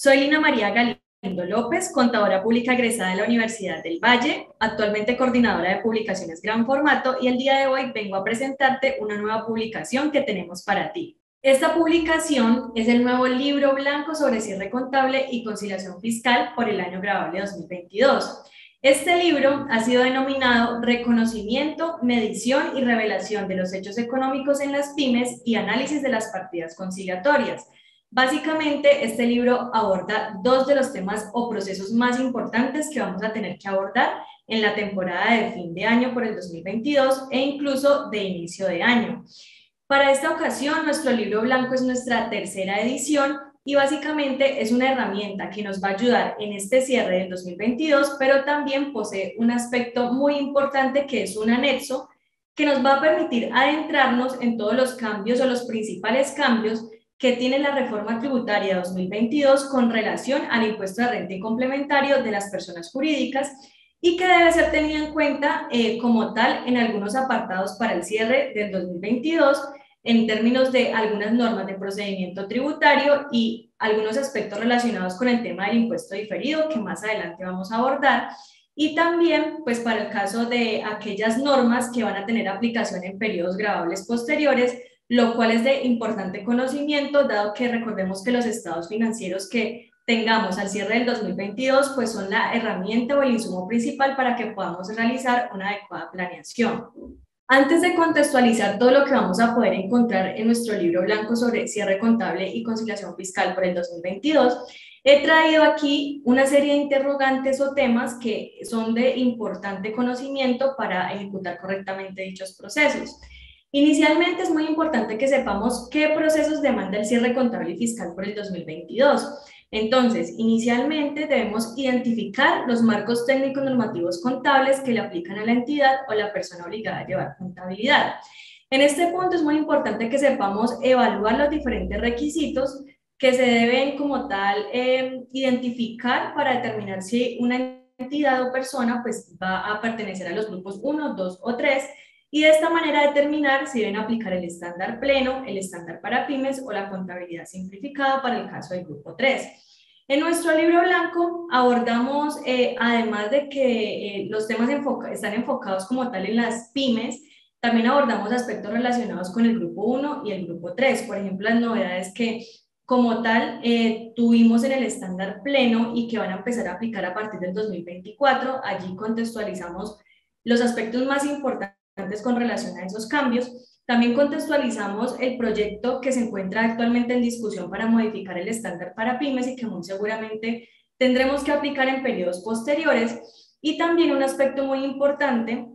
Soy Lina María Galindo López, contadora pública egresada de la Universidad del Valle, actualmente coordinadora de publicaciones Gran Formato, y el día de hoy vengo a presentarte una nueva publicación que tenemos para ti. Esta publicación es el nuevo libro blanco sobre cierre contable y conciliación fiscal por el año grabable 2022. Este libro ha sido denominado Reconocimiento, Medición y Revelación de los Hechos Económicos en las Pymes y Análisis de las Partidas Conciliatorias. Básicamente, este libro aborda dos de los temas o procesos más importantes que vamos a tener que abordar en la temporada de fin de año por el 2022 e incluso de inicio de año. Para esta ocasión, nuestro libro blanco es nuestra tercera edición y básicamente es una herramienta que nos va a ayudar en este cierre del 2022, pero también posee un aspecto muy importante que es un anexo que nos va a permitir adentrarnos en todos los cambios o los principales cambios que tiene la reforma tributaria 2022 con relación al impuesto de renta y complementario de las personas jurídicas y que debe ser tenido en cuenta como tal en algunos apartados para el cierre del 2022 en términos de algunas normas de procedimiento tributario y algunos aspectos relacionados con el tema del impuesto diferido que más adelante vamos a abordar. Y también, pues para el caso de aquellas normas que van a tener aplicación en periodos grabables posteriores, lo cual es de importante conocimiento, dado que recordemos que los estados financieros que tengamos al cierre del 2022, pues son la herramienta o el insumo principal para que podamos realizar una adecuada planeación. Antes de contextualizar todo lo que vamos a poder encontrar en nuestro libro blanco sobre cierre contable y conciliación fiscal por el 2022, he traído aquí una serie de interrogantes o temas que son de importante conocimiento para ejecutar correctamente dichos procesos. Inicialmente es muy importante que sepamos qué procesos demanda el cierre contable y fiscal por el 2022. Entonces, inicialmente debemos identificar los marcos técnicos normativos contables que le aplican a la entidad o la persona obligada a llevar contabilidad. En este punto es muy importante que sepamos evaluar los diferentes requisitos que se deben como tal identificar para determinar si una entidad o persona pues va a pertenecer a los grupos 1, 2 o 3 y de esta manera determinar si deben aplicar el estándar pleno, el estándar para pymes o la contabilidad simplificada para el caso del grupo 3. En nuestro libro blanco abordamos, además de que los temas están enfocados como tal en las pymes, también abordamos aspectos relacionados con el grupo 1 y el grupo 3. Por ejemplo, las novedades que como tal tuvimos en el estándar pleno y que van a empezar a aplicar a partir del 2024. Allí contextualizamos los aspectos más importantes con relación a esos cambios. También contextualizamos el proyecto que se encuentra actualmente en discusión para modificar el estándar para pymes y que muy seguramente tendremos que aplicar en periodos posteriores. Y también un aspecto muy importante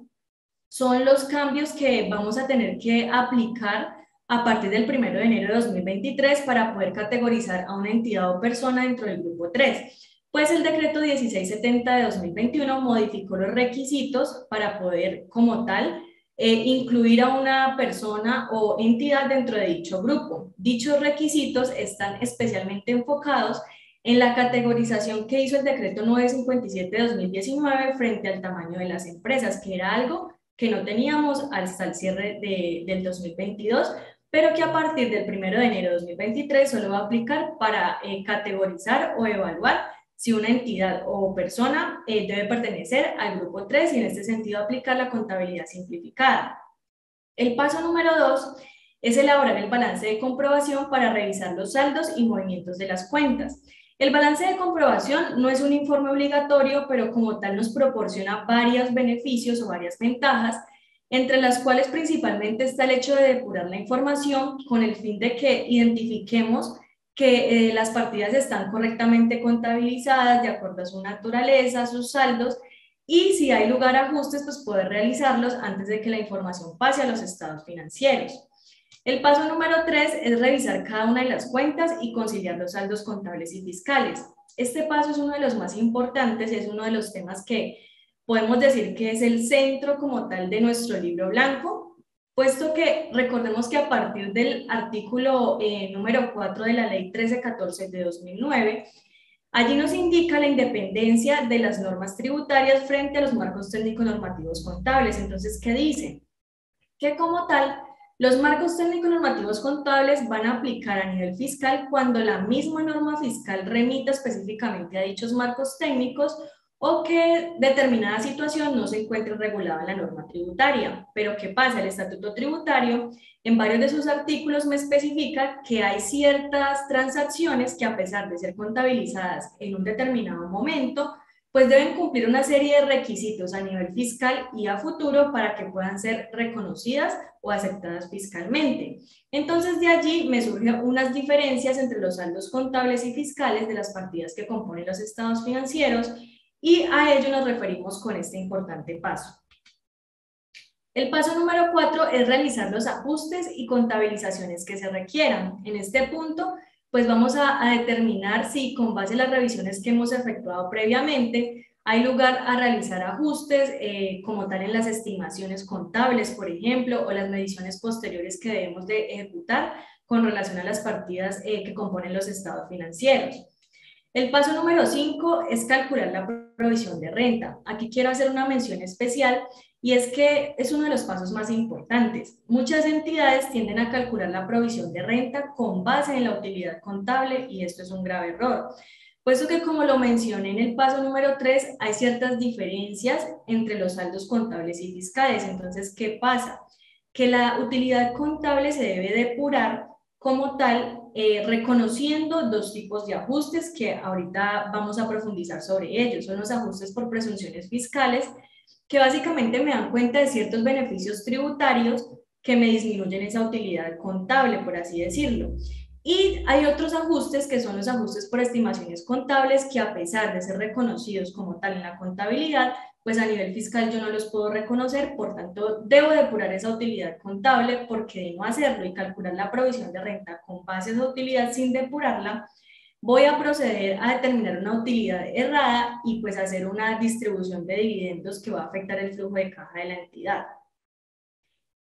son los cambios que vamos a tener que aplicar a partir del 1 de enero de 2023 para poder categorizar a una entidad o persona dentro del grupo 3. Pues el decreto 1670 de 2021 modificó los requisitos para poder, como tal, incluir a una persona o entidad dentro de dicho grupo. Dichos requisitos están especialmente enfocados en la categorización que hizo el decreto 957 de 2019 frente al tamaño de las empresas, que era algo que no teníamos hasta el cierre del 2022, pero que a partir del 1 de enero de 2023 solo va a aplicar para categorizar o evaluar si una entidad o persona debe pertenecer al grupo 3 y en este sentido aplicar la contabilidad simplificada. El paso número 2 es elaborar el balance de comprobación para revisar los saldos y movimientos de las cuentas. El balance de comprobación no es un informe obligatorio, pero como tal nos proporciona varios beneficios o varias ventajas, entre las cuales principalmente está el hecho de depurar la información con el fin de que identifiquemos que las partidas están correctamente contabilizadas de acuerdo a su naturaleza, a sus saldos, y si hay lugar a ajustes, pues poder realizarlos antes de que la información pase a los estados financieros. El paso número 3 es revisar cada una de las cuentas y conciliar los saldos contables y fiscales. Este paso es uno de los más importantes, es uno de los temas que podemos decir que es el centro como tal de nuestro libro blanco, puesto que recordemos que a partir del artículo número 4 de la ley 1314 de 2009, allí nos indica la independencia de las normas tributarias frente a los marcos técnicos normativos contables. Entonces, ¿qué dice? Que como tal, Los marcos técnicos normativos contables van a aplicar a nivel fiscal cuando la misma norma fiscal remita específicamente a dichos marcos técnicos o que determinada situación no se encuentre regulada en la norma tributaria. Pero ¿qué pasa? El estatuto tributario en varios de sus artículos me especifica que hay ciertas transacciones que a pesar de ser contabilizadas en un determinado momento, pues deben cumplir una serie de requisitos a nivel fiscal y a futuro para que puedan ser reconocidas o aceptadas fiscalmente. Entonces de allí me surgen unas diferencias entre los saldos contables y fiscales de las partidas que componen los estados financieros y a ello nos referimos con este importante paso. El paso número 4 es realizar los ajustes y contabilizaciones que se requieran. En este punto, pues vamos a determinar si con base en las revisiones que hemos efectuado previamente, hay lugar a realizar ajustes como tal en las estimaciones contables, por ejemplo, o las mediciones posteriores que debemos de ejecutar con relación a las partidas que componen los estados financieros. El paso número 5 es calcular la provisión de renta. Aquí quiero hacer una mención especial y es que es uno de los pasos más importantes. Muchas entidades tienden a calcular la provisión de renta con base en la utilidad contable y esto es un grave error. Puesto que como lo mencioné en el paso número 3, hay ciertas diferencias entre los saldos contables y fiscales. Entonces, ¿qué pasa? Que la utilidad contable se debe depurar como tal, reconociendo dos tipos de ajustes que ahorita vamos a profundizar sobre ellos. Son los ajustes por presunciones fiscales, que básicamente me dan cuenta de ciertos beneficios tributarios que me disminuyen esa utilidad contable, por así decirlo. Y hay otros ajustes que son los ajustes por estimaciones contables que a pesar de ser reconocidos como tal en la contabilidad, pues a nivel fiscal yo no los puedo reconocer, por tanto debo depurar esa utilidad contable porque de no hacerlo y calcular la provisión de renta con base a esa utilidad sin depurarla, voy a proceder a determinar una utilidad errada y pues hacer una distribución de dividendos que va a afectar el flujo de caja de la entidad.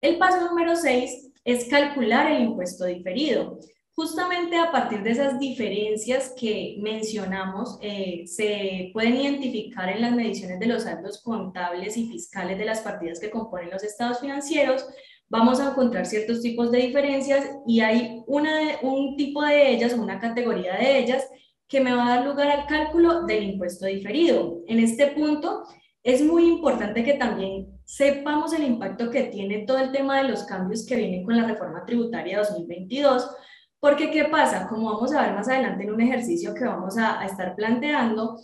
El paso número 6 es calcular el impuesto diferido. Justamente a partir de esas diferencias que mencionamos, se pueden identificar en las mediciones de los saldos contables y fiscales de las partidas que componen los estados financieros. Vamos a encontrar ciertos tipos de diferencias y hay un tipo de ellas, una categoría de ellas, que me va a dar lugar al cálculo del impuesto diferido. En este punto, es muy importante que también sepamos el impacto que tiene todo el tema de los cambios que vienen con la reforma tributaria 2022, porque ¿qué pasa? Como vamos a ver más adelante en un ejercicio que vamos a estar planteando,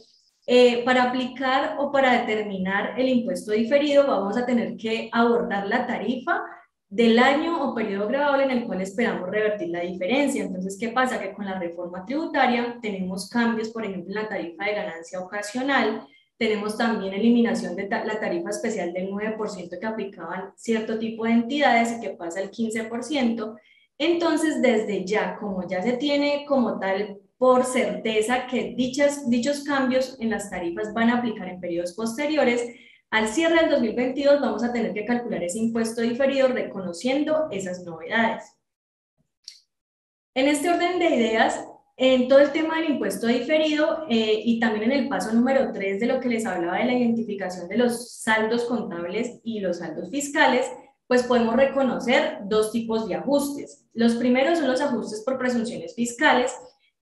para aplicar o para determinar el impuesto diferido vamos a tener que abordar la tarifa del año o periodo grabable en el cual esperamos revertir la diferencia. Entonces, ¿qué pasa? Que con la reforma tributaria tenemos cambios, por ejemplo, en la tarifa de ganancia ocasional, tenemos también eliminación de la tarifa especial del 9% que aplicaban cierto tipo de entidades y que pasa al 15%. Entonces, desde ya, como ya se tiene como tal por certeza que dichos cambios en las tarifas van a aplicar en periodos posteriores, al cierre del 2022 vamos a tener que calcular ese impuesto diferido reconociendo esas novedades. En este orden de ideas, en todo el tema del impuesto diferido y también en el paso número 3 de lo que les hablaba de la identificación de los saldos contables y los saldos fiscales, pues podemos reconocer dos tipos de ajustes. Los primeros son los ajustes por presunciones fiscales,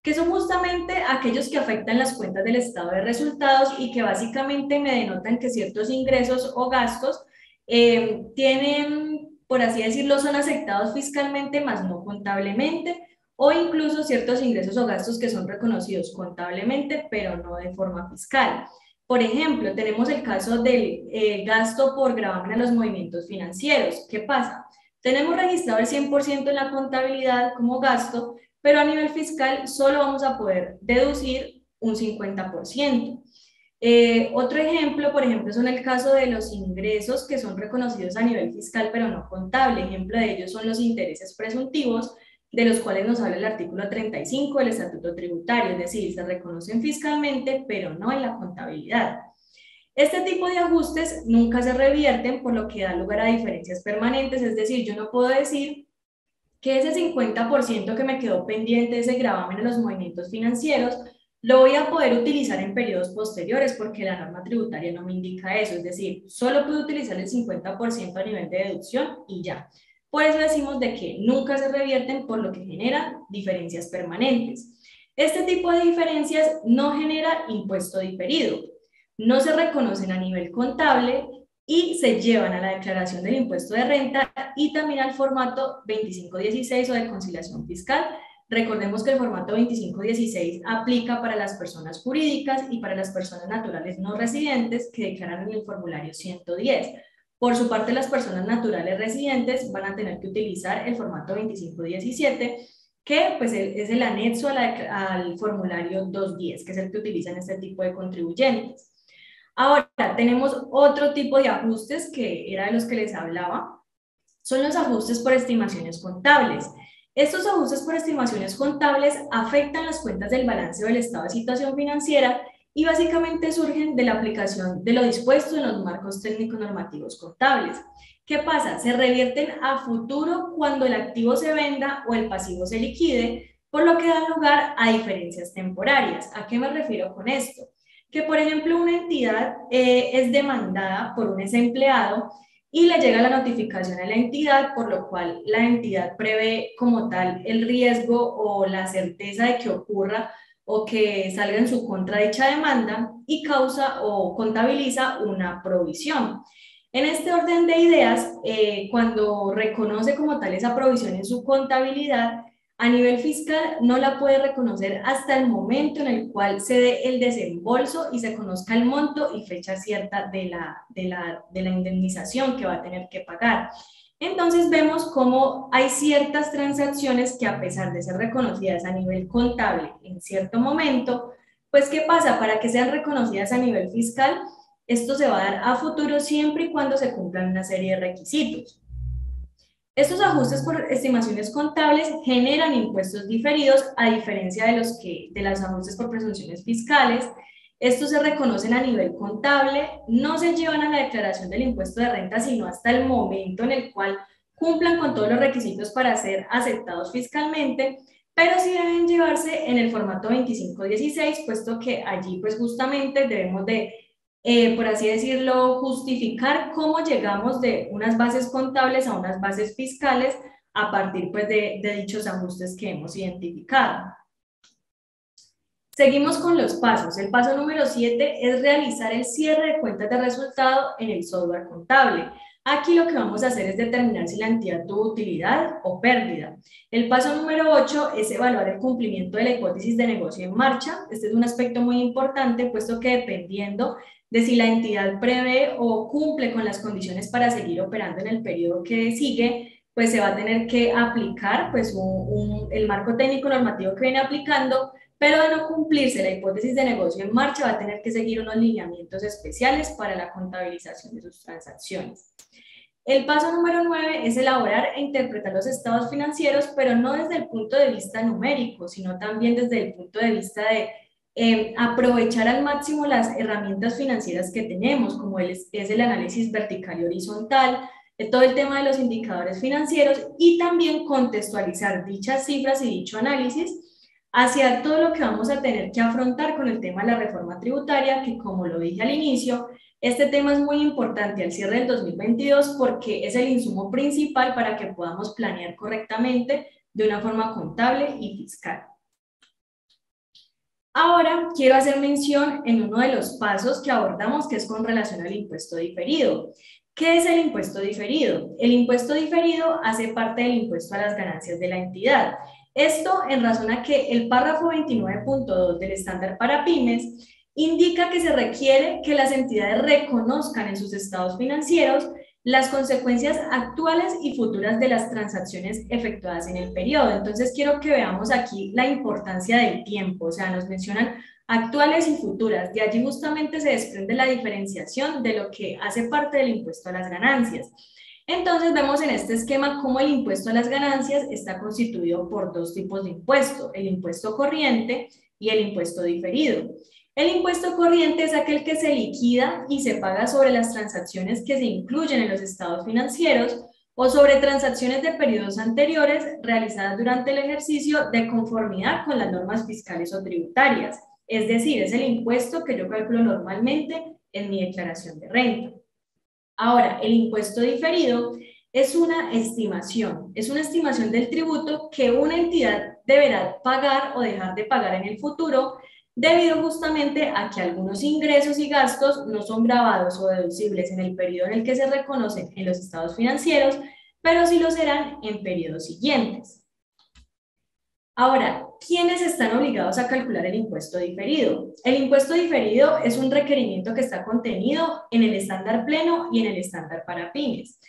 que son justamente aquellos que afectan las cuentas del estado de resultados y que básicamente me denotan que ciertos ingresos o gastos tienen, por así decirlo, son aceptados fiscalmente, más no contablemente, o incluso ciertos ingresos o gastos que son reconocidos contablemente, pero no de forma fiscal. Por ejemplo, tenemos el caso del gasto por gravamen a los movimientos financieros. ¿Qué pasa? Tenemos registrado el 100% en la contabilidad como gasto, pero a nivel fiscal solo vamos a poder deducir un 50%. Otro ejemplo, por ejemplo, son el caso de los ingresos que son reconocidos a nivel fiscal, pero no contable. Ejemplo de ellos son los intereses presuntivos, de los cuales nos habla el artículo 35 del Estatuto Tributario, es decir, se reconocen fiscalmente, pero no en la contabilidad. Este tipo de ajustes nunca se revierten, por lo que da lugar a diferencias permanentes, es decir, yo no puedo decir que ese 50% que me quedó pendiente de ese gravamen en los movimientos financieros lo voy a poder utilizar en periodos posteriores porque la norma tributaria no me indica eso, es decir, solo puedo utilizar el 50% a nivel de deducción y ya. Por eso decimos de que nunca se revierten, por lo que generan diferencias permanentes. Este tipo de diferencias no genera impuesto diferido, no se reconocen a nivel contable y se llevan a la declaración del impuesto de renta y también al formato 2516 o de conciliación fiscal. Recordemos que el formato 2516 aplica para las personas jurídicas y para las personas naturales no residentes que declaran en el formulario 110. Por su parte, las personas naturales residentes van a tener que utilizar el formato 2517, que pues es el anexo al formulario 210, que es el que utilizan este tipo de contribuyentes. Ahora, tenemos otro tipo de ajustes que era de los que les hablaba, son los ajustes por estimaciones contables. Estos ajustes por estimaciones contables afectan las cuentas del balance o del estado de situación financiera y básicamente surgen de la aplicación de lo dispuesto en los marcos técnicos normativos contables. ¿Qué pasa? Se revierten a futuro cuando el activo se venda o el pasivo se liquide, por lo que dan lugar a diferencias temporarias. ¿A qué me refiero con esto? Que, por ejemplo, una entidad es demandada por un desempleado y le llega la notificación a la entidad, por lo cual la entidad prevé como tal el riesgo o la certeza de que ocurra o que salga en su contra dicha demanda y causa o contabiliza una provisión. En este orden de ideas, cuando reconoce como tal esa provisión en su contabilidad, a nivel fiscal no la puede reconocer hasta el momento en el cual se dé el desembolso y se conozca el monto y fecha cierta de la indemnización que va a tener que pagar. Entonces vemos cómo hay ciertas transacciones que, a pesar de ser reconocidas a nivel contable en cierto momento, pues ¿qué pasa? Para que sean reconocidas a nivel fiscal, esto se va a dar a futuro siempre y cuando se cumplan una serie de requisitos. Estos ajustes por estimaciones contables generan impuestos diferidos, a diferencia de los ajustes por presunciones fiscales. Estos se reconocen a nivel contable, no se llevan a la declaración del impuesto de renta, sino hasta el momento en el cual cumplan con todos los requisitos para ser aceptados fiscalmente, pero sí deben llevarse en el formato 2516, puesto que allí pues justamente debemos de por así decirlo, justificar cómo llegamos de unas bases contables a unas bases fiscales a partir pues, de dichos ajustes que hemos identificado. Seguimos con los pasos. El paso número 7 es realizar el cierre de cuentas de resultado en el software contable. Aquí lo que vamos a hacer es determinar si la entidad tuvo utilidad o pérdida. El paso número 8 es evaluar el cumplimiento de la hipótesis de negocio en marcha. Este es un aspecto muy importante, puesto que dependiendo de si la entidad prevé o cumple con las condiciones para seguir operando en el periodo que sigue, pues se va a tener que aplicar pues, el marco técnico normativo que viene aplicando, pero de no cumplirse la hipótesis de negocio en marcha va a tener que seguir unos lineamientos especiales para la contabilización de sus transacciones. El paso número 9 es elaborar e interpretar los estados financieros, pero no desde el punto de vista numérico, sino también desde el punto de vista de aprovechar al máximo las herramientas financieras que tenemos, como es el análisis vertical y horizontal, todo el tema de los indicadores financieros y también contextualizar dichas cifras y dicho análisis hacia todo lo que vamos a tener que afrontar con el tema de la reforma tributaria, que como lo dije al inicio, este tema es muy importante al cierre del 2022 porque es el insumo principal para que podamos planear correctamente de una forma contable y fiscal. Ahora quiero hacer mención en uno de los pasos que abordamos, que es con relación al impuesto diferido. ¿Qué es el impuesto diferido? El impuesto diferido hace parte del impuesto a las ganancias de la entidad. Esto en razón a que el párrafo 29.2 del estándar para pymes indica que se requiere que las entidades reconozcan en sus estados financieros las consecuencias actuales y futuras de las transacciones efectuadas en el periodo. Entonces, quiero que veamos aquí la importancia del tiempo, o sea, nos mencionan actuales y futuras. De allí justamente se desprende la diferenciación de lo que hace parte del impuesto a las ganancias. Entonces, vemos en este esquema cómo el impuesto a las ganancias está constituido por dos tipos de impuesto, el impuesto corriente y el impuesto diferido. El impuesto corriente es aquel que se liquida y se paga sobre las transacciones que se incluyen en los estados financieros o sobre transacciones de periodos anteriores realizadas durante el ejercicio de conformidad con las normas fiscales o tributarias. Es decir, es el impuesto que yo calculo normalmente en mi declaración de renta. Ahora, el impuesto diferido es una estimación del tributo que una entidad deberá pagar o dejar de pagar en el futuro, debido justamente a que algunos ingresos y gastos no son gravados o deducibles en el periodo en el que se reconocen en los estados financieros, pero sí lo serán en periodos siguientes. Ahora, ¿quiénes están obligados a calcular el impuesto diferido? El impuesto diferido es un requerimiento que está contenido en el estándar pleno y en el estándar para pymes.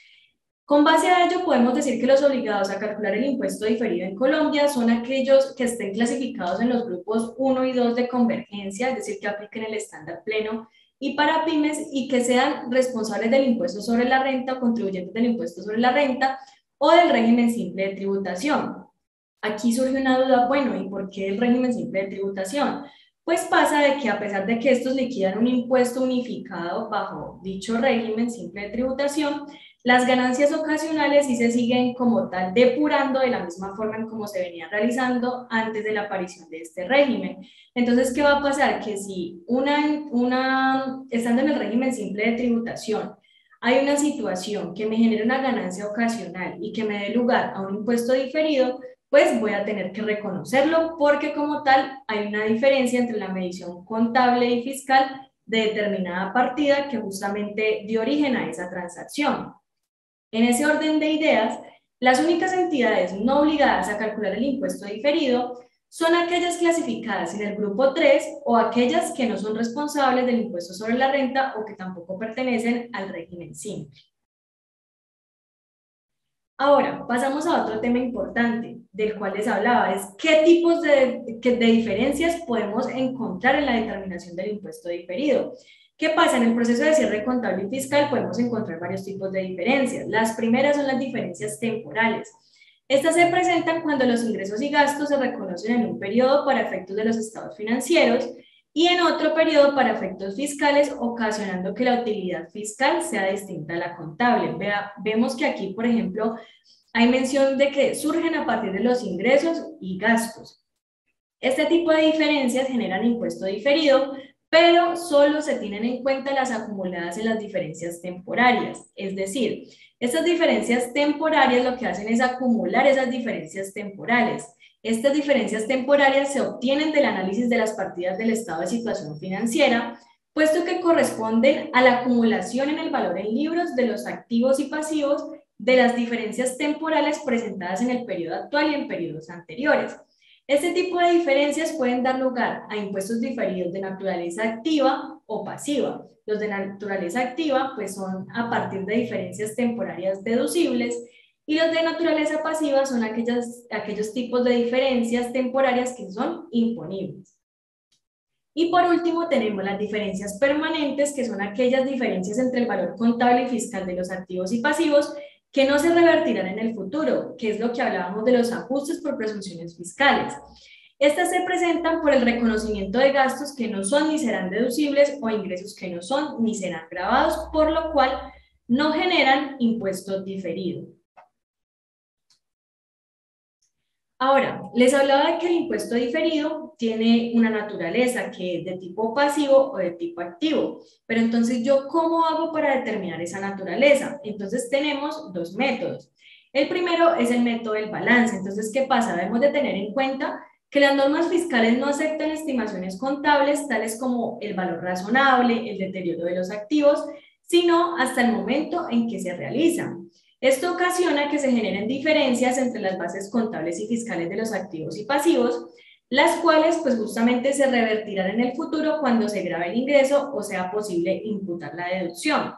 Con base a ello, podemos decir que los obligados a calcular el impuesto diferido en Colombia son aquellos que estén clasificados en los grupos 1 y 2 de convergencia, es decir, que apliquen el estándar pleno y para pymes y que sean responsables del impuesto sobre la renta o contribuyentes del impuesto sobre la renta o del régimen simple de tributación. Aquí surge una duda, bueno, ¿y por qué el régimen simple de tributación? Pues pasa de que a pesar de que estos liquidan un impuesto unificado bajo dicho régimen simple de tributación, las ganancias ocasionales sí se siguen como tal depurando de la misma forma en como se venía realizando antes de la aparición de este régimen. Entonces, ¿qué va a pasar? Que si estando en el régimen simple de tributación, hay una situación que me genera una ganancia ocasional y que me dé lugar a un impuesto diferido, pues voy a tener que reconocerlo porque como tal hay una diferencia entre la medición contable y fiscal de determinada partida que justamente dio origen a esa transacción. En ese orden de ideas, las únicas entidades no obligadas a calcular el impuesto diferido son aquellas clasificadas en el grupo 3 o aquellas que no son responsables del impuesto sobre la renta o que tampoco pertenecen al régimen simple. Ahora, pasamos a otro tema importante del cual les hablaba, es qué tipos de diferencias podemos encontrar en la determinación del impuesto diferido. ¿Qué pasa? En el proceso de cierre contable y fiscal podemos encontrar varios tipos de diferencias. Las primeras son las diferencias temporales. Estas se presentan cuando los ingresos y gastos se reconocen en un periodo para efectos de los estados financieros y en otro periodo para efectos fiscales, ocasionando que la utilidad fiscal sea distinta a la contable. Vemos que aquí, por ejemplo, hay mención de que surgen a partir de los ingresos y gastos. Este tipo de diferencias generan impuesto diferido, pero solo se tienen en cuenta las acumuladas en las diferencias temporarias. Es decir, estas diferencias temporarias lo que hacen es acumular esas diferencias temporales. Estas diferencias temporarias se obtienen del análisis de las partidas del estado de situación financiera, puesto que corresponden a la acumulación en el valor en libros de los activos y pasivos de las diferencias temporales presentadas en el periodo actual y en periodos anteriores. Este tipo de diferencias pueden dar lugar a impuestos diferidos de naturaleza activa o pasiva. Los de naturaleza activa pues son a partir de diferencias temporarias deducibles y los de naturaleza pasiva son aquellos tipos de diferencias temporarias que son imponibles. Y por último tenemos las diferencias permanentes, que son aquellas diferencias entre el valor contable y fiscal de los activos y pasivos que no se revertirán en el futuro, que es lo que hablábamos de los ajustes por presunciones fiscales. Estas se presentan por el reconocimiento de gastos que no son ni serán deducibles o ingresos que no son ni serán gravados, por lo cual no generan impuesto diferido. Ahora, les hablaba de que el impuesto diferido tiene una naturaleza que es de tipo pasivo o de tipo activo, pero entonces ¿yo cómo hago para determinar esa naturaleza? Entonces tenemos dos métodos. El primero es el método del balance. Entonces, ¿qué pasa? Debemos de tener en cuenta que las normas fiscales no aceptan estimaciones contables tales como el valor razonable, el deterioro de los activos, sino hasta el momento en que se realizan. Esto ocasiona que se generen diferencias entre las bases contables y fiscales de los activos y pasivos, las cuales pues justamente se revertirán en el futuro cuando se grabe el ingreso o sea posible imputar la deducción.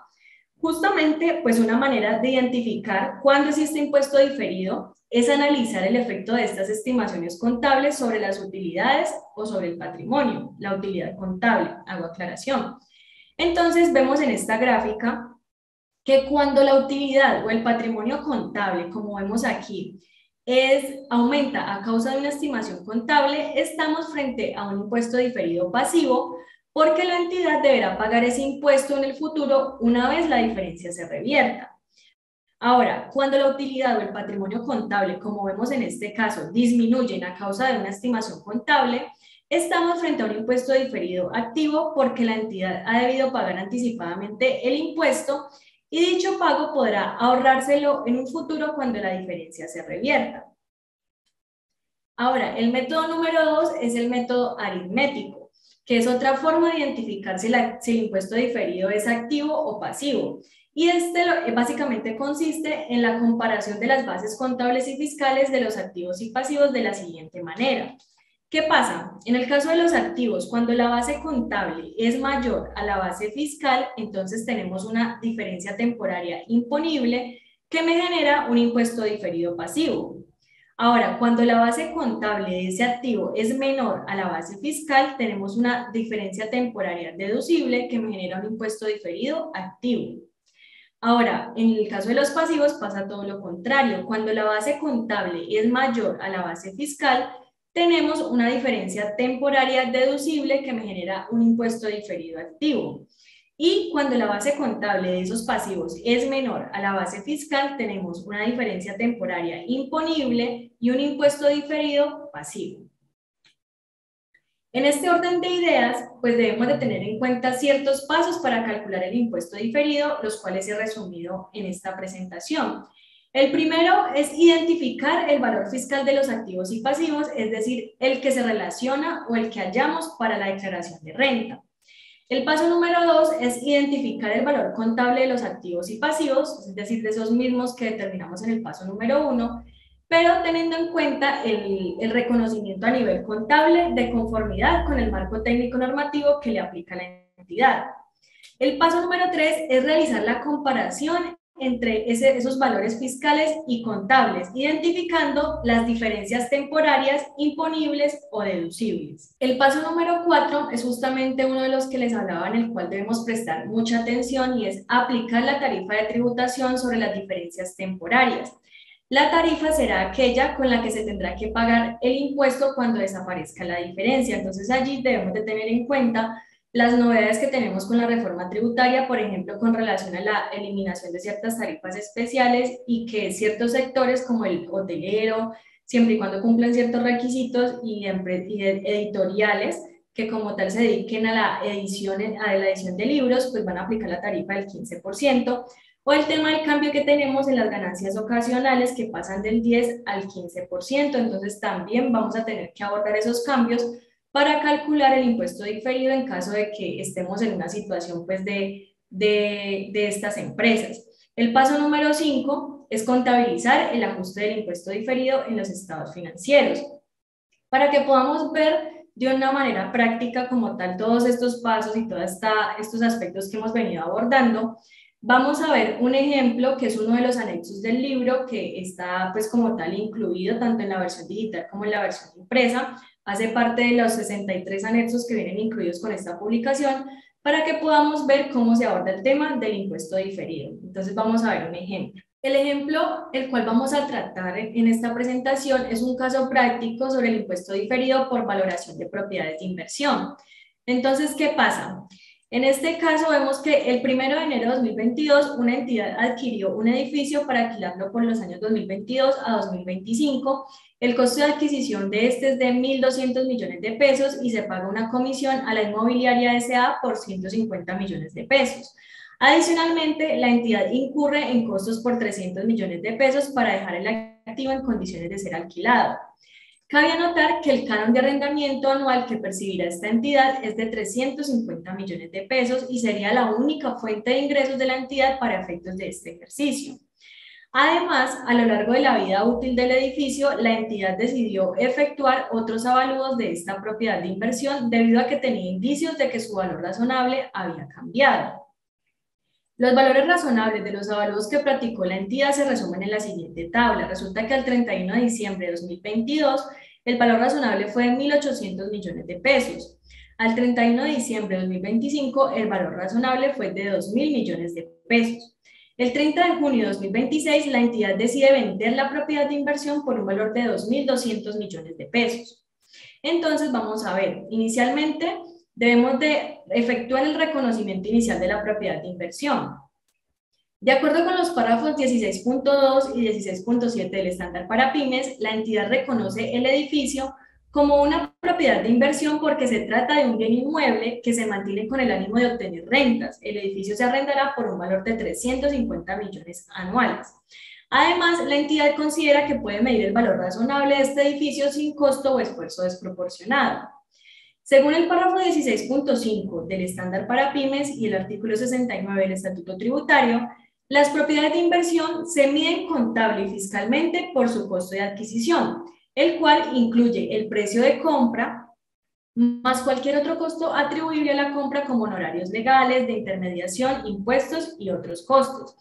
Justamente pues una manera de identificar cuándo existe impuesto diferido es analizar el efecto de estas estimaciones contables sobre las utilidades o sobre el patrimonio, la utilidad contable, hago aclaración. Entonces vemos en esta gráfica que cuando la utilidad o el patrimonio contable, como vemos aquí, aumenta a causa de una estimación contable, estamos frente a un impuesto diferido pasivo porque la entidad deberá pagar ese impuesto en el futuro una vez la diferencia se revierta. Ahora, cuando la utilidad o el patrimonio contable, como vemos en este caso, disminuyen a causa de una estimación contable, estamos frente a un impuesto diferido activo porque la entidad ha debido pagar anticipadamente el impuesto y dicho pago podrá ahorrárselo en un futuro cuando la diferencia se revierta. Ahora, el método número 2 es el método aritmético, que es otra forma de identificar si el impuesto diferido es activo o pasivo. Y básicamente consiste en la comparación de las bases contables y fiscales de los activos y pasivos de la siguiente manera. ¿Qué pasa? En el caso de los activos, cuando la base contable es mayor a la base fiscal, entonces tenemos una diferencia temporaria imponible que me genera un impuesto diferido pasivo. Ahora, cuando la base contable de ese activo es menor a la base fiscal, tenemos una diferencia temporaria deducible que me genera un impuesto diferido activo. Ahora, en el caso de los pasivos pasa todo lo contrario. Cuando la base contable es mayor a la base fiscal, tenemos una diferencia temporaria deducible que me genera un impuesto diferido activo. Y cuando la base contable de esos pasivos es menor a la base fiscal, tenemos una diferencia temporaria imponible y un impuesto diferido pasivo. En este orden de ideas, pues debemos de tener en cuenta ciertos pasos para calcular el impuesto diferido, los cuales he resumido en esta presentación. El primero es identificar el valor fiscal de los activos y pasivos, es decir, el que se relaciona o el que hallamos para la declaración de renta. El paso número 2 es identificar el valor contable de los activos y pasivos, es decir, de esos mismos que determinamos en el paso número 1, pero teniendo en cuenta el reconocimiento a nivel contable de conformidad con el marco técnico normativo que le aplica a la entidad. El paso número 3 es realizar la comparación entre esos valores fiscales y contables, identificando las diferencias temporarias, imponibles o deducibles. El paso número 4 es justamente uno de los que les hablaba, en el cual debemos prestar mucha atención, y es aplicar la tarifa de tributación sobre las diferencias temporarias. La tarifa será aquella con la que se tendrá que pagar el impuesto cuando desaparezca la diferencia. Entonces allí debemos de tener en cuenta las novedades que tenemos con la reforma tributaria, por ejemplo, con relación a la eliminación de ciertas tarifas especiales, y que ciertos sectores como el hotelero, siempre y cuando cumplan ciertos requisitos, y editoriales que como tal se dediquen a la edición de libros, pues van a aplicar la tarifa del 15%, o el tema del cambio que tenemos en las ganancias ocasionales que pasan del 10 al 15%, entonces también vamos a tener que abordar esos cambios para calcular el impuesto diferido en caso de que estemos en una situación pues de estas empresas. El paso número 5 es contabilizar el ajuste del impuesto diferido en los estados financieros. Para que podamos ver de una manera práctica como tal todos estos pasos y todos estos aspectos que hemos venido abordando, vamos a ver un ejemplo que es uno de los anexos del libro, que está pues como tal incluido tanto en la versión digital como en la versión impresa. Hace parte de los 63 anexos que vienen incluidos con esta publicación, para que podamos ver cómo se aborda el tema del impuesto diferido. Entonces vamos a ver un ejemplo. El ejemplo el cual vamos a tratar en esta presentación es un caso práctico sobre el impuesto diferido por valoración de propiedades de inversión. Entonces, ¿qué pasa? En este caso vemos que el 1 de enero de 2022 una entidad adquirió un edificio para alquilarlo por los años 2022 a 2025. El costo de adquisición de este es de 1.200 millones de pesos y se paga una comisión a la inmobiliaria S.A. por 150 millones de pesos. Adicionalmente, la entidad incurre en costos por 300 millones de pesos para dejar el activo en condiciones de ser alquilado. Cabe anotar que el canon de arrendamiento anual que percibirá esta entidad es de 350 millones de pesos y sería la única fuente de ingresos de la entidad para efectos de este ejercicio. Además, a lo largo de la vida útil del edificio, la entidad decidió efectuar otros avalúos de esta propiedad de inversión debido a que tenía indicios de que su valor razonable había cambiado. Los valores razonables de los avalúos que practicó la entidad se resumen en la siguiente tabla. Resulta que al 31 de diciembre de 2022, el valor razonable fue de 1.800 millones de pesos. Al 31 de diciembre de 2025, el valor razonable fue de 2.000 millones de pesos. El 30 de junio de 2026, la entidad decide vender la propiedad de inversión por un valor de 2.200 millones de pesos. Entonces, vamos a ver, inicialmente debemos de efectuar el reconocimiento inicial de la propiedad de inversión. De acuerdo con los párrafos 16.2 y 16.7 del estándar para pymes, la entidad reconoce el edificio como una propiedad de inversión porque se trata de un bien inmueble que se mantiene con el ánimo de obtener rentas. El edificio se arrendará por un valor de 350 millones anuales. Además, la entidad considera que puede medir el valor razonable de este edificio sin costo o esfuerzo desproporcionado. Según el párrafo 16.5 del estándar para pymes y el artículo 69 del Estatuto Tributario, las propiedades de inversión se miden contable y fiscalmente por su costo de adquisición, el cual incluye el precio de compra más cualquier otro costo atribuible a la compra como honorarios legales, de intermediación, impuestos y otros costos.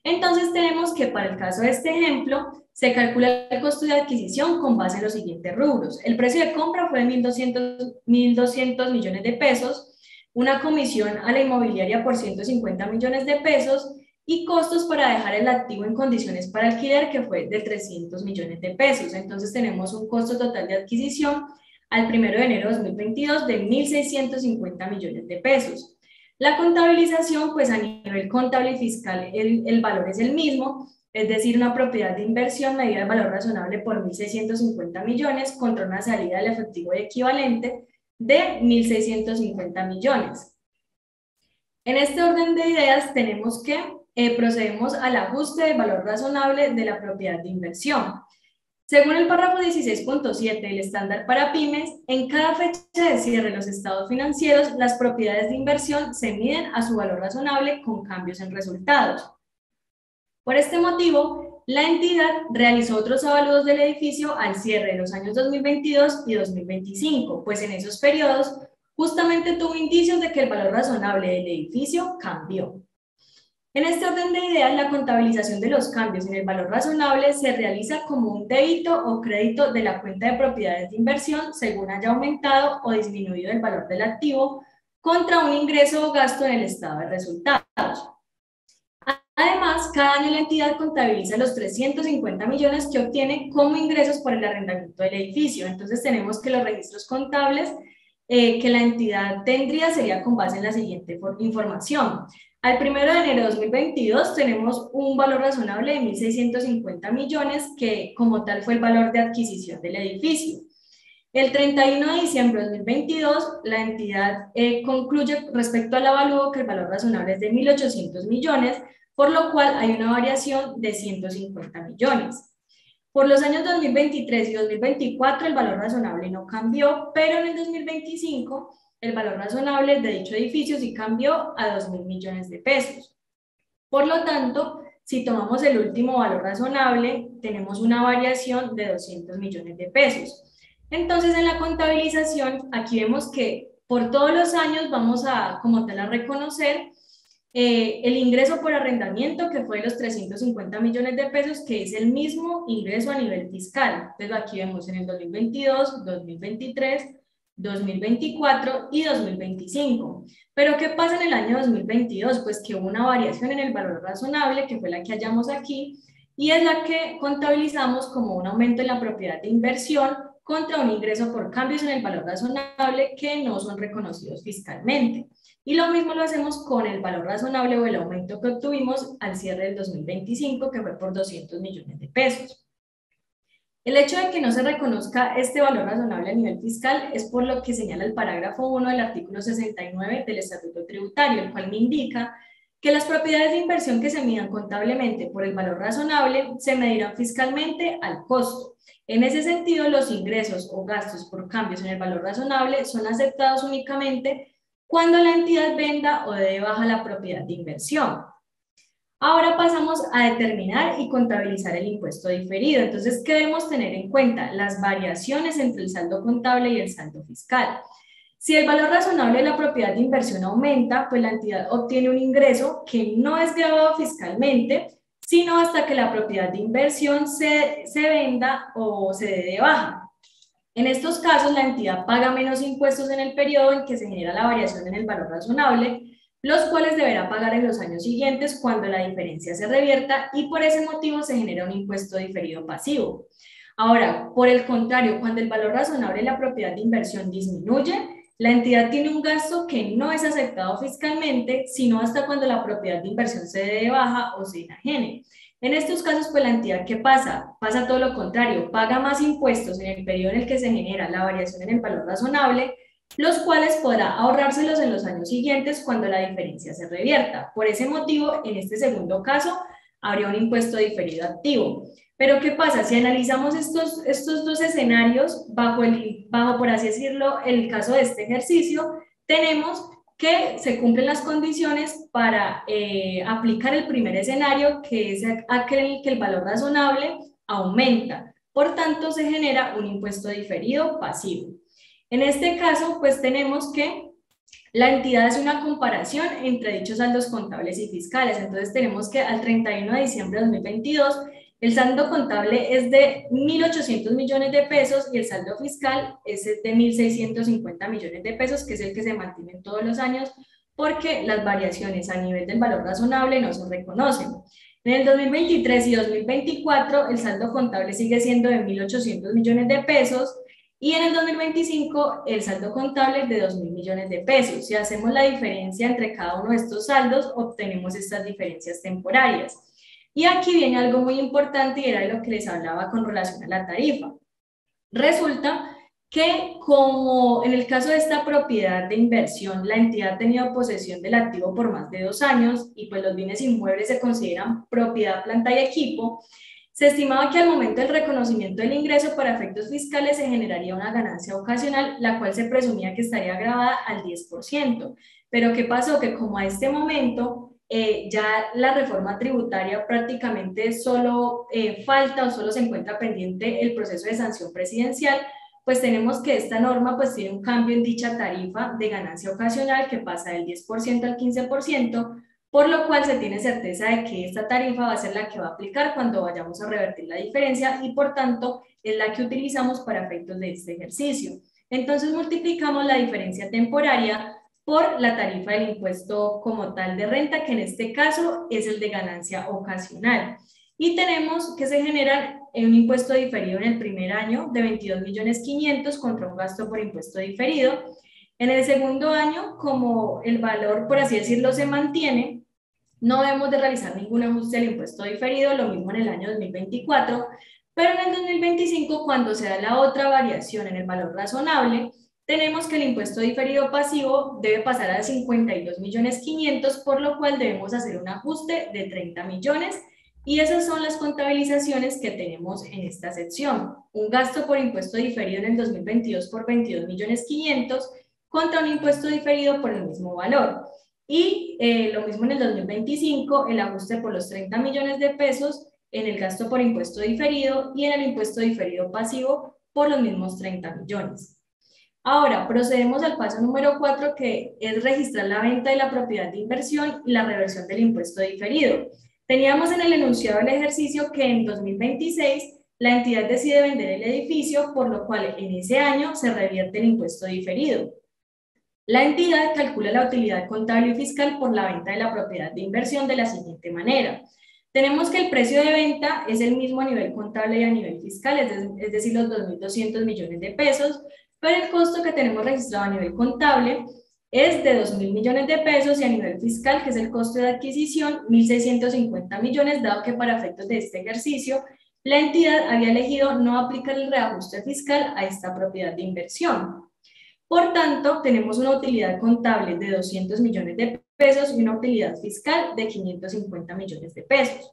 Entonces tenemos que para el caso de este ejemplo, se calcula el costo de adquisición con base en los siguientes rubros. El precio de compra fue de 1.200 millones de pesos, una comisión a la inmobiliaria por 150 millones de pesos y costos para dejar el activo en condiciones para alquiler que fue de 300 millones de pesos. Entonces tenemos un costo total de adquisición al 1 de enero de 2022 de 1.650 millones de pesos. La contabilización, pues a nivel contable y fiscal el valor es el mismo, es decir, una propiedad de inversión medida de valor razonable por 1.650 millones contra una salida del efectivo equivalente de 1.650 millones. En este orden de ideas tenemos que procedemos al ajuste del valor razonable de la propiedad de inversión. Según el párrafo 16.7 del estándar para pymes, en cada fecha de cierre de los estados financieros, las propiedades de inversión se miden a su valor razonable con cambios en resultados. Por este motivo, la entidad realizó otros avalúos del edificio al cierre de los años 2022 y 2025, pues en esos periodos justamente tuvo indicios de que el valor razonable del edificio cambió. En este orden de ideas, la contabilización de los cambios en el valor razonable se realiza como un débito o crédito de la cuenta de propiedades de inversión según haya aumentado o disminuido el valor del activo contra un ingreso o gasto en el estado de resultados. Además, cada año la entidad contabiliza los 350 millones que obtiene como ingresos por el arrendamiento del edificio. Entonces tenemos que los registros contables que la entidad tendría sería con base en la siguiente información. Al 1 de enero de 2022 tenemos un valor razonable de 1.650 millones que como tal fue el valor de adquisición del edificio. El 31 de diciembre de 2022 la entidad concluye respecto al avalúo que el valor razonable es de 1.800 millones, por lo cual hay una variación de 150 millones. Por los años 2023 y 2024 el valor razonable no cambió, pero en el 2025 el valor razonable de dicho edificio sí cambió a 2.000 millones de pesos. Por lo tanto, si tomamos el último valor razonable, tenemos una variación de 200 millones de pesos. Entonces, en la contabilización, aquí vemos que por todos los años vamos a, como tal, a reconocer el ingreso por arrendamiento, que fue de los 350 millones de pesos, que es el mismo ingreso a nivel fiscal. Entonces, aquí vemos en el 2022, 2023, 2024 y 2025. Pero, ¿qué pasa en el año 2022? Pues que hubo una variación en el valor razonable, que fue la que hallamos aquí, y es la que contabilizamos como un aumento en la propiedad de inversión contra un ingreso por cambios en el valor razonable que no son reconocidos fiscalmente. Y lo mismo lo hacemos con el valor razonable o el aumento que obtuvimos al cierre del 2025, que fue por 200 millones de pesos. El hecho de que no se reconozca este valor razonable a nivel fiscal es por lo que señala el parágrafo 1 del artículo 69 del Estatuto Tributario, el cual me indica que las propiedades de inversión que se midan contablemente por el valor razonable se medirán fiscalmente al costo. En ese sentido, los ingresos o gastos por cambios en el valor razonable son aceptados únicamente cuando la entidad venda o dé de baja la propiedad de inversión. Ahora pasamos a determinar y contabilizar el impuesto diferido. Entonces, ¿qué debemos tener en cuenta? Las variaciones entre el saldo contable y el saldo fiscal. Si el valor razonable de la propiedad de inversión aumenta, pues la entidad obtiene un ingreso que no es grabado fiscalmente, sino hasta que la propiedad de inversión se venda o se dé de baja. En estos casos, la entidad paga menos impuestos en el periodo en que se genera la variación en el valor razonable, los cuales deberá pagar en los años siguientes cuando la diferencia se revierta y por ese motivo se genera un impuesto diferido pasivo. Ahora, por el contrario, cuando el valor razonable de la propiedad de inversión disminuye, La entidad tiene un gasto que no es aceptado fiscalmente, sino hasta cuando la propiedad de inversión se dé de baja o se enajene. En estos casos, pues la entidad, ¿qué pasa? Pasa todo lo contrario, paga más impuestos en el periodo en el que se genera la variación en el valor razonable, los cuales podrá ahorrárselos en los años siguientes cuando la diferencia se revierta. Por ese motivo, en este segundo caso, habría un impuesto diferido activo. Pero ¿qué pasa? Si analizamos estos dos escenarios, bajo, por así decirlo, el caso de este ejercicio, tenemos que se cumplen las condiciones para aplicar el primer escenario, que es aquel que el valor razonable aumenta. Por tanto, se genera un impuesto diferido pasivo. En este caso, pues tenemos que la entidad hace una comparación entre dichos saldos contables y fiscales. Entonces tenemos que al 31 de diciembre de 2022, el saldo contable es de 1.800 millones de pesos y el saldo fiscal es de 1.650 millones de pesos, que es el que se mantiene todos los años porque las variaciones a nivel del valor razonable no se reconocen. En el 2023 y 2024, el saldo contable sigue siendo de 1.800 millones de pesos y en el 2025 el saldo contable es de 2.000 millones de pesos. Si hacemos la diferencia entre cada uno de estos saldos, obtenemos estas diferencias temporarias. Y aquí viene algo muy importante y era de lo que les hablaba con relación a la tarifa. Resulta que como en el caso de esta propiedad de inversión, la entidad ha tenido posesión del activo por más de 2 años y pues los bienes inmuebles se consideran propiedad, planta y equipo, se estimaba que al momento del reconocimiento del ingreso para efectos fiscales se generaría una ganancia ocasional, la cual se presumía que estaría grabada al 10%. Pero ¿qué pasó? Que como a este momento ya la reforma tributaria prácticamente solo falta o solo se encuentra pendiente el proceso de sanción presidencial, pues tenemos que esta norma pues tiene un cambio en dicha tarifa de ganancia ocasional que pasa del 10% al 15%, por lo cual se tiene certeza de que esta tarifa va a ser la que va a aplicar cuando vayamos a revertir la diferencia y por tanto es la que utilizamos para efectos de este ejercicio. Entonces multiplicamos la diferencia temporaria por la tarifa del impuesto como tal de renta, que en este caso es el de ganancia ocasional. Y tenemos que se genera un impuesto diferido en el primer año de 22.500.000 contra un gasto por impuesto diferido. En el segundo año, como el valor, por así decirlo, se mantiene, no debemos de realizar ningún ajuste al impuesto diferido, lo mismo en el año 2024, pero en el 2025, cuando se da la otra variación en el valor razonable, tenemos que el impuesto diferido pasivo debe pasar a 52.500.000, por lo cual debemos hacer un ajuste de 30 millones, y esas son las contabilizaciones que tenemos en esta sección. Un gasto por impuesto diferido en el 2022 por 22.500.000 contra un impuesto diferido por el mismo valor. Y lo mismo en el 2025, el ajuste por los 30 millones de pesos en el gasto por impuesto diferido y en el impuesto diferido pasivo por los mismos 30 millones. Ahora, procedemos al paso número 4, que es registrar la venta de la propiedad de inversión y la reversión del impuesto diferido. Teníamos en el enunciado del ejercicio que en 2026 la entidad decide vender el edificio, por lo cual en ese año se revierte el impuesto diferido. La entidad calcula la utilidad contable y fiscal por la venta de la propiedad de inversión de la siguiente manera. Tenemos que el precio de venta es el mismo a nivel contable y a nivel fiscal, es decir, los 2.200 millones de pesos, pero el costo que tenemos registrado a nivel contable es de 2.000 millones de pesos y a nivel fiscal, que es el costo de adquisición, 1.650 millones, dado que para efectos de este ejercicio, la entidad había elegido no aplicar el reajuste fiscal a esta propiedad de inversión. Por tanto, tenemos una utilidad contable de 200 millones de pesos y una utilidad fiscal de 550 millones de pesos.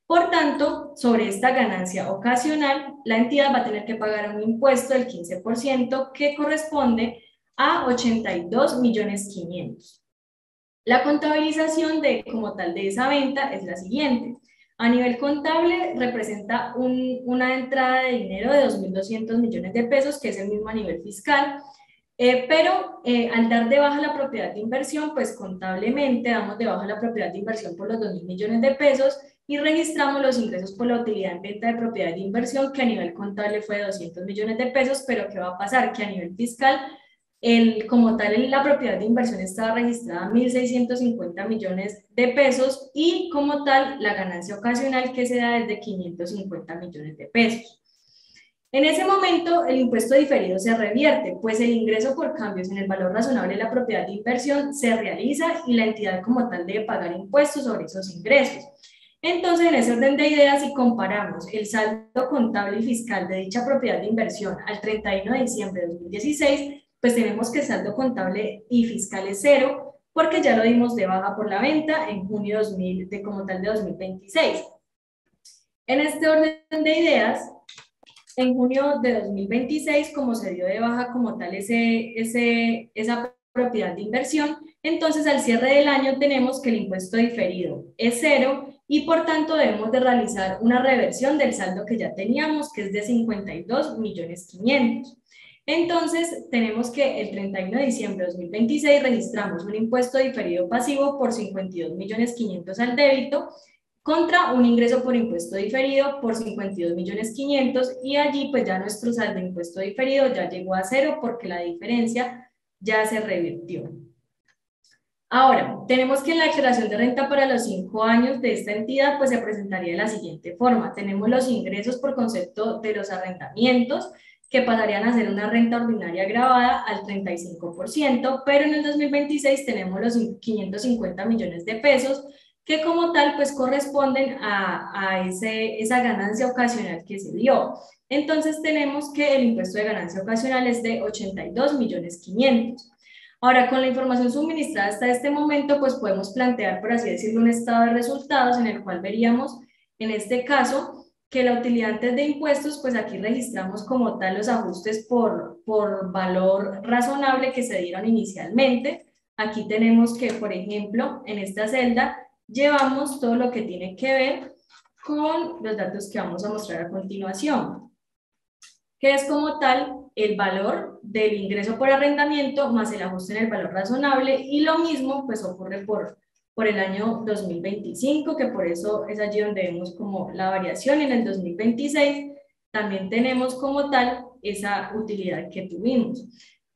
Por tanto, sobre esta ganancia ocasional, la entidad va a tener que pagar un impuesto del 15% que corresponde a 82.500 millones. La contabilización como tal de esa venta es la siguiente. A nivel contable representa una entrada de dinero de 2.200 millones de pesos, que es el mismo a nivel fiscal. Pero al dar de baja la propiedad de inversión, pues contablemente damos de baja la propiedad de inversión por los 2.000 millones de pesos y registramos los ingresos por la utilidad en venta de propiedad de inversión, que a nivel contable fue de 200 millones de pesos, pero ¿qué va a pasar? Que a nivel fiscal, como tal, la propiedad de inversión estaba registrada a 1.650 millones de pesos y como tal, la ganancia ocasional que se da es de 550 millones de pesos. En ese momento, el impuesto diferido se revierte, pues el ingreso por cambios en el valor razonable de la propiedad de inversión se realiza y la entidad como tal debe pagar impuestos sobre esos ingresos. Entonces, en ese orden de ideas, si comparamos el saldo contable y fiscal de dicha propiedad de inversión al 31 de diciembre de 2016, pues tenemos que el saldo contable y fiscal es cero, porque ya lo dimos de baja por la venta en junio 2000, como tal de 2026. En este orden de ideas, en junio de 2026, como se dio de baja como tal esa propiedad de inversión, entonces al cierre del año tenemos que el impuesto diferido es cero y por tanto debemos de realizar una reversión del saldo que ya teníamos, que es de 52.500.000. Entonces, tenemos que el 31 de diciembre de 2026 registramos un impuesto diferido pasivo por 52.500.000 al débito contra un ingreso por impuesto diferido por 52.500.000 y allí pues ya nuestro saldo de impuesto diferido ya llegó a cero porque la diferencia ya se revirtió. Ahora, tenemos que en la declaración de renta para los 5 años de esta entidad pues se presentaría de la siguiente forma. Tenemos los ingresos por concepto de los arrendamientos que pasarían a ser una renta ordinaria agravada al 35%, pero en el 2026 tenemos los 550 millones de pesos que como tal pues corresponden a esa ganancia ocasional que se dio. Entonces tenemos que el impuesto de ganancia ocasional es de 82.500.000. Ahora, con la información suministrada hasta este momento, pues podemos plantear, por así decirlo, un estado de resultados en el cual veríamos, en este caso, que la utilidad antes de impuestos, pues aquí registramos como tal los ajustes por valor razonable que se dieron inicialmente. Aquí tenemos que, por ejemplo, en esta celda, llevamos todo lo que tiene que ver con los datos que vamos a mostrar a continuación, que es como tal el valor del ingreso por arrendamiento más el ajuste en el valor razonable, y lo mismo pues ocurre por el año 2025, que por eso es allí donde vemos como la variación. En el 2026 también tenemos como tal esa utilidad que tuvimos.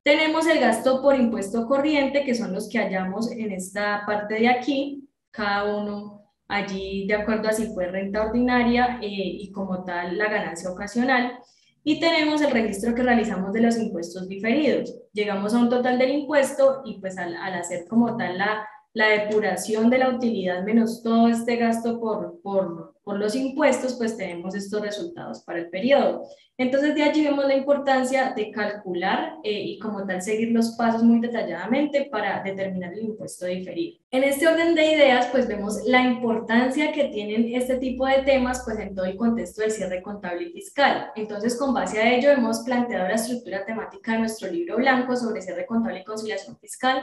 Tenemos el gasto por impuesto corriente, que son los que hallamos en esta parte de aquí, cada uno allí de acuerdo a si fue renta ordinaria y como tal la ganancia ocasional. Y tenemos el registro que realizamos de los impuestos diferidos. Llegamos a un total del impuesto y pues al hacer como tal la depuración de la utilidad menos todo este gasto por los impuestos, pues tenemos estos resultados para el periodo. Entonces de allí vemos la importancia de calcular y como tal seguir los pasos muy detalladamente para determinar el impuesto diferido. En este orden de ideas pues vemos la importancia que tienen este tipo de temas pues en todo el contexto del cierre contable y fiscal. Entonces con base a ello hemos planteado la estructura temática de nuestro libro blanco sobre cierre contable y conciliación fiscal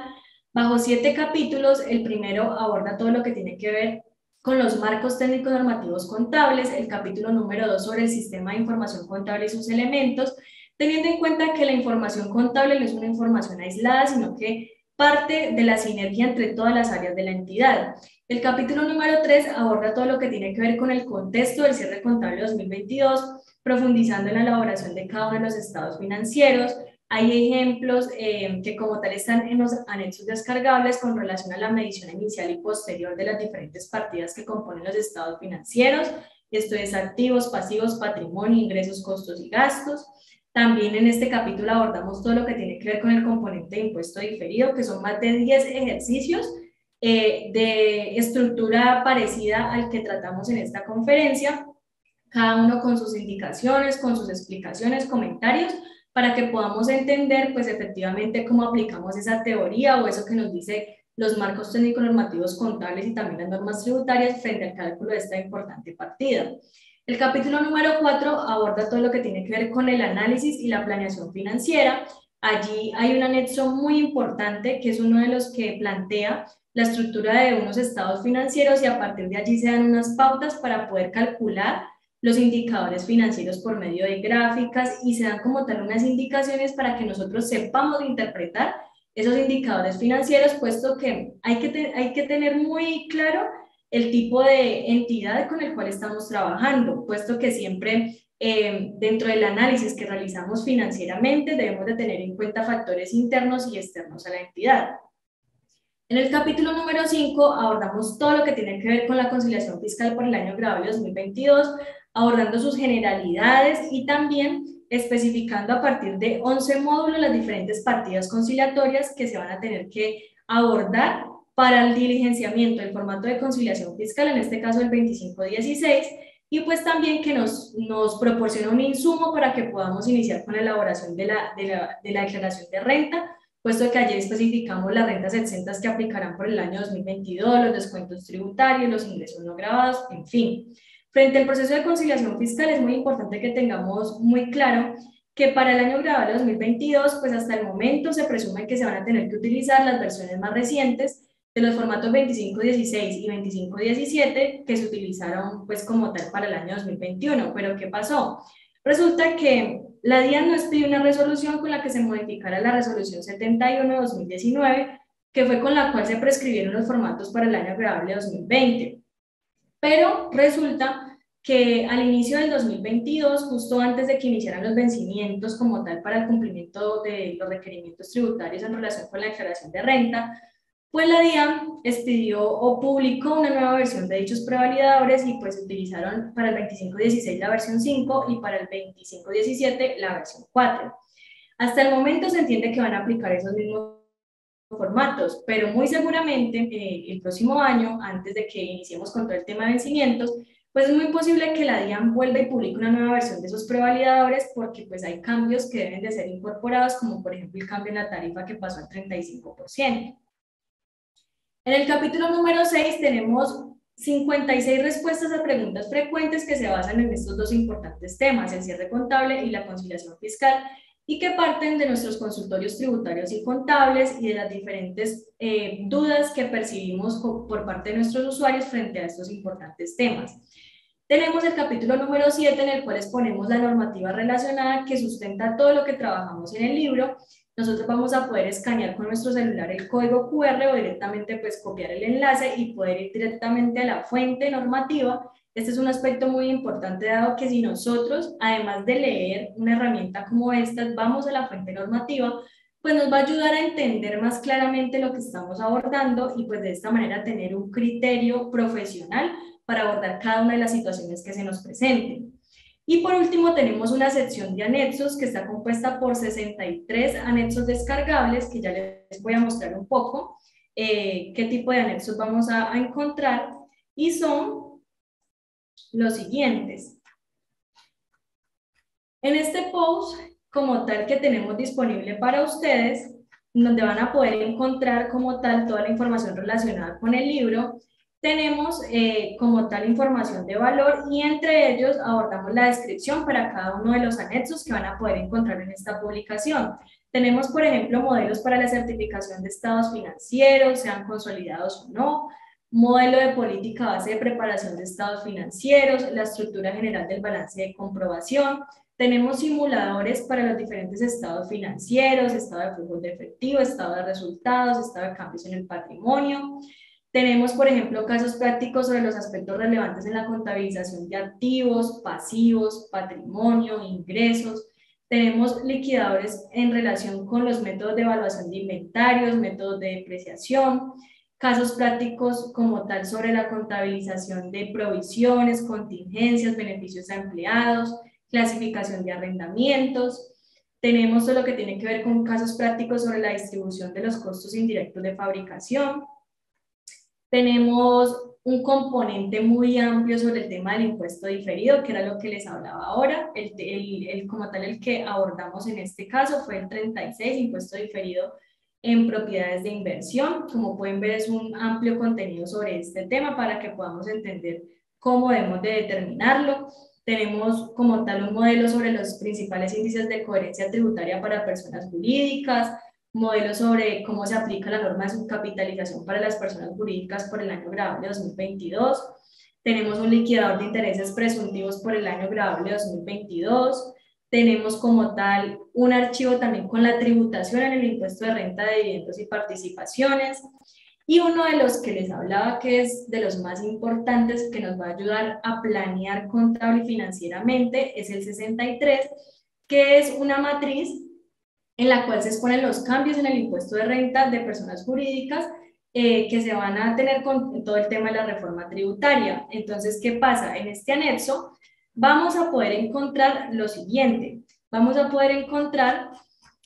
bajo 7 capítulos. El primero aborda todo lo que tiene que ver con los marcos técnicos normativos contables, el capítulo número 2 sobre el sistema de información contable y sus elementos, teniendo en cuenta que la información contable no es una información aislada, sino que parte de la sinergia entre todas las áreas de la entidad. El capítulo número 3 aborda todo lo que tiene que ver con el contexto del cierre contable 2022, profundizando en la elaboración de cada uno de los estados financieros. Hay ejemplos que como tal están en los anexos descargables con relación a la medición inicial y posterior de las diferentes partidas que componen los estados financieros. Esto es activos, pasivos, patrimonio, ingresos, costos y gastos. También en este capítulo abordamos todo lo que tiene que ver con el componente de impuesto diferido, que son más de 10 ejercicios de estructura parecida al que tratamos en esta conferencia, cada uno con sus indicaciones, con sus explicaciones, comentarios, para que podamos entender pues efectivamente cómo aplicamos esa teoría o eso que nos dice los marcos técnicos normativos contables y también las normas tributarias frente al cálculo de esta importante partida. El capítulo número 4 aborda todo lo que tiene que ver con el análisis y la planeación financiera. Allí hay un anexo muy importante que es uno de los que plantea la estructura de unos estados financieros y a partir de allí se dan unas pautas para poder calcular los indicadores financieros por medio de gráficas y se dan como tal unas indicaciones para que nosotros sepamos interpretar esos indicadores financieros, puesto que hay que tener muy claro el tipo de entidad con el cual estamos trabajando, puesto que siempre dentro del análisis que realizamos financieramente debemos de tener en cuenta factores internos y externos a la entidad. En el capítulo número 5 abordamos todo lo que tiene que ver con la conciliación fiscal por el año grabable 2022, abordando sus generalidades y también especificando a partir de 11 módulos las diferentes partidas conciliatorias que se van a tener que abordar para el diligenciamiento del formato de conciliación fiscal, en este caso el 2516, y pues también que nos proporciona un insumo para que podamos iniciar con la elaboración de la declaración de renta, puesto que allí especificamos las rentas exentas que aplicarán por el año 2022, los descuentos tributarios, los ingresos no gravados, en fin. Frente al proceso de conciliación fiscal es muy importante que tengamos muy claro que para el año grabable 2022, pues hasta el momento se presume que se van a tener que utilizar las versiones más recientes de los formatos 2516 y 2517 que se utilizaron pues como tal para el año 2021. Pero ¿qué pasó? Resulta que la DIAN nos pidió una resolución con la que se modificara la resolución 71 de 2019, que fue con la cual se prescribieron los formatos para el año grabable 2020. Pero resulta que al inicio del 2022, justo antes de que iniciaran los vencimientos como tal para el cumplimiento de los requerimientos tributarios en relación con la declaración de renta, pues la DIAN expidió o publicó una nueva versión de dichos prevalidadores y pues utilizaron para el 2516 la versión 5 y para el 2517 la versión 4. Hasta el momento se entiende que van a aplicar esos mismos formatos, pero muy seguramente el próximo año, antes de que iniciemos con todo el tema de vencimientos, pues es muy posible que la DIAN vuelva y publique una nueva versión de esos prevalidadores porque pues hay cambios que deben de ser incorporados, como por ejemplo el cambio en la tarifa que pasó al 35%. En el capítulo número 6 tenemos 56 respuestas a preguntas frecuentes que se basan en estos dos importantes temas, el cierre contable y la conciliación fiscal, y que parten de nuestros consultorios tributarios y contables y de las diferentes dudas que percibimos por parte de nuestros usuarios frente a estos importantes temas. Tenemos el capítulo número 7 en el cual exponemos la normativa relacionada que sustenta todo lo que trabajamos en el libro. Nosotros vamos a poder escanear con nuestro celular el código QR o directamente pues copiar el enlace y poder ir directamente a la fuente normativa. Este es un aspecto muy importante dado que si nosotros, además de leer una herramienta como esta, vamos a la fuente normativa, pues nos va a ayudar a entender más claramente lo que estamos abordando y pues de esta manera tener un criterio profesional para abordar cada una de las situaciones que se nos presenten. Y por último tenemos una sección de anexos que está compuesta por 63 anexos descargables, que ya les voy a mostrar un poco qué tipo de anexos vamos a encontrar, y son los siguientes. En este post como tal que tenemos disponible para ustedes, donde van a poder encontrar como tal toda la información relacionada con el libro, tenemos como tal información de valor y entre ellos abordamos la descripción para cada uno de los anexos que van a poder encontrar en esta publicación. Tenemos, por ejemplo, modelos para la certificación de estados financieros, sean consolidados o no, modelo de política base de preparación de estados financieros, la estructura general del balance de comprobación. Tenemos simuladores para los diferentes estados financieros, estado de flujo de efectivo, estado de resultados, estado de cambios en el patrimonio. Tenemos, por ejemplo, casos prácticos sobre los aspectos relevantes en la contabilización de activos, pasivos, patrimonio, ingresos. Tenemos liquidadores en relación con los métodos de evaluación de inventarios, métodos de depreciación, casos prácticos como tal sobre la contabilización de provisiones, contingencias, beneficios a empleados, clasificación de arrendamientos. Tenemos todo lo que tiene que ver con casos prácticos sobre la distribución de los costos indirectos de fabricación. Tenemos un componente muy amplio sobre el tema del impuesto diferido, que era lo que les hablaba ahora. Como tal, el que abordamos en este caso fue el 36, impuesto diferido en propiedades de inversión. Como pueden ver, es un amplio contenido sobre este tema para que podamos entender cómo debemos de determinarlo. Tenemos como tal un modelo sobre los principales índices de coherencia tributaria para personas jurídicas, modelo sobre cómo se aplica la norma de subcapitalización para las personas jurídicas por el año grabable 2022. Tenemos un liquidador de intereses presuntivos por el año grabable 2022. Tenemos como tal un archivo también con la tributación en el impuesto de renta de dividendos y participaciones. Y uno de los que les hablaba, que es de los más importantes, que nos va a ayudar a planear contable y financieramente, es el 63, que es una matriz en la cual se exponen los cambios en el impuesto de renta de personas jurídicas que se van a tener con todo el tema de la reforma tributaria. Entonces, ¿qué pasa? En este anexo vamos a poder encontrar lo siguiente. vamos a poder encontrar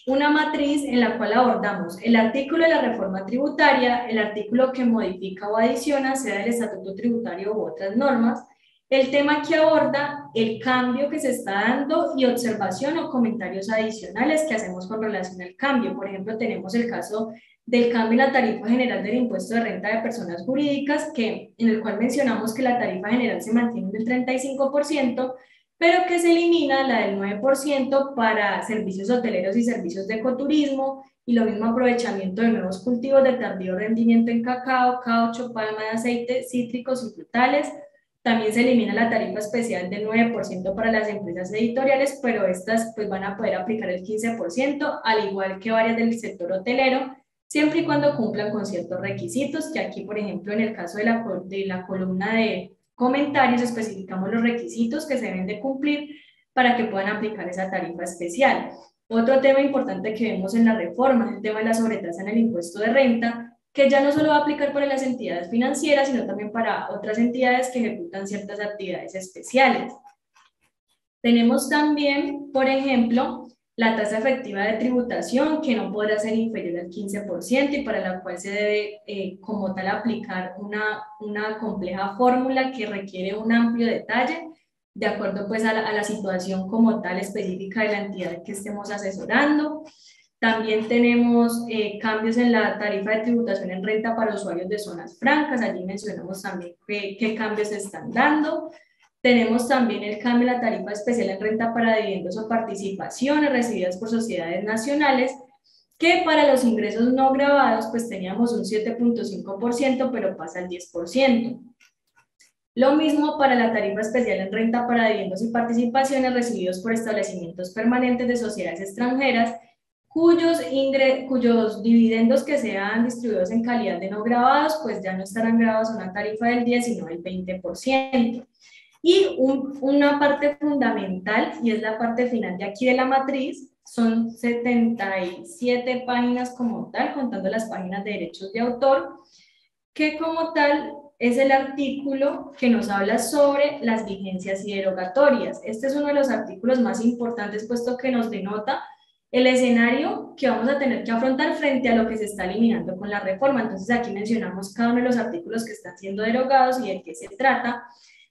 una matriz en la cual abordamos el artículo de la reforma tributaria, el artículo que modifica o adiciona, sea del estatuto tributario u otras normas, el tema que aborda, el cambio que se está dando y observación o comentarios adicionales que hacemos con relación al cambio. Por ejemplo, tenemos el caso del cambio en la tarifa general del impuesto de renta de personas jurídicas, en el cual mencionamos que la tarifa general se mantiene en el 35%, pero que se elimina la del 9% para servicios hoteleros y servicios de ecoturismo, y lo mismo aprovechamiento de nuevos cultivos de tardío rendimiento en cacao, caucho, palma de aceite, cítricos y frutales. También se elimina la tarifa especial del 9% para las empresas editoriales, pero estas pues van a poder aplicar el 15%, al igual que varias del sector hotelero, siempre y cuando cumplan con ciertos requisitos, que aquí, por ejemplo, en el caso de la columna de comentarios, especificamos los requisitos que se deben de cumplir para que puedan aplicar esa tarifa especial. Otro tema importante que vemos en la reforma es el tema de la sobretasa en el impuesto de renta, que ya no solo va a aplicar para las entidades financieras, sino también para otras entidades que ejecutan ciertas actividades especiales. Tenemos también, por ejemplo, la tasa efectiva de tributación, que no podrá ser inferior al 15% y para la cual se debe, como tal, aplicar una compleja fórmula que requiere un amplio detalle, de acuerdo pues a la situación como tal específica de la entidad que estemos asesorando. También tenemos cambios en la tarifa de tributación en renta para usuarios de zonas francas, allí mencionamos también qué cambios se están dando. Tenemos también el cambio en la tarifa especial en renta para dividendos o participaciones recibidas por sociedades nacionales, que para los ingresos no grabados pues teníamos un 7.5%, pero pasa al 10%. Lo mismo para la tarifa especial en renta para dividendos y participaciones recibidos por establecimientos permanentes de sociedades extranjeras, cuyos dividendos que sean distribuidos en calidad de no grabados, pues ya no estarán grabados a una tarifa del 10, sino del 20%. Y una parte fundamental, y es la parte final de aquí de la matriz, son 77 páginas como tal, contando las páginas de derechos de autor, que como tal es el artículo que nos habla sobre las vigencias y derogatorias. Este es uno de los artículos más importantes, puesto que nos denota el escenario que vamos a tener que afrontar frente a lo que se está eliminando con la reforma. Entonces aquí mencionamos cada uno de los artículos que están siendo derogados y de qué se trata.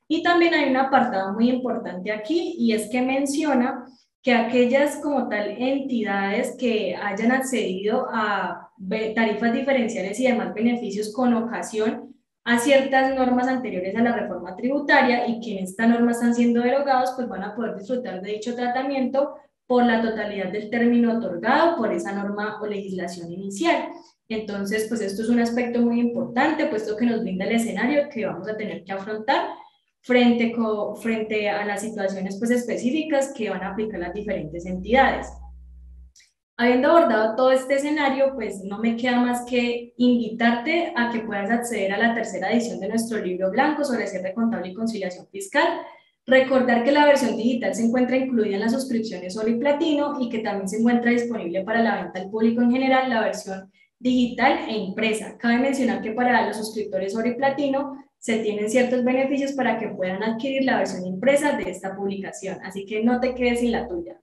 Y también hay un apartado muy importante aquí, y es que menciona que aquellas como tal entidades que hayan accedido a tarifas diferenciales y demás beneficios con ocasión a ciertas normas anteriores a la reforma tributaria y que en esta norma están siendo derogados, pues van a poder disfrutar de dicho tratamiento por la totalidad del término otorgado por esa norma o legislación inicial. Entonces, pues esto es un aspecto muy importante, puesto que nos brinda el escenario que vamos a tener que afrontar frente a las situaciones pues, específicas que van a aplicar las diferentes entidades. Habiendo abordado todo este escenario, pues no me queda más que invitarte a que puedas acceder a la tercera edición de nuestro libro blanco sobre cierre contable y conciliación fiscal. Recordar que la versión digital se encuentra incluida en las suscripciones Oro y Platino y que también se encuentra disponible para la venta al público en general la versión digital e impresa. Cabe mencionar que para los suscriptores Oro y Platino se tienen ciertos beneficios para que puedan adquirir la versión impresa de esta publicación, así que no te quedes sin la tuya.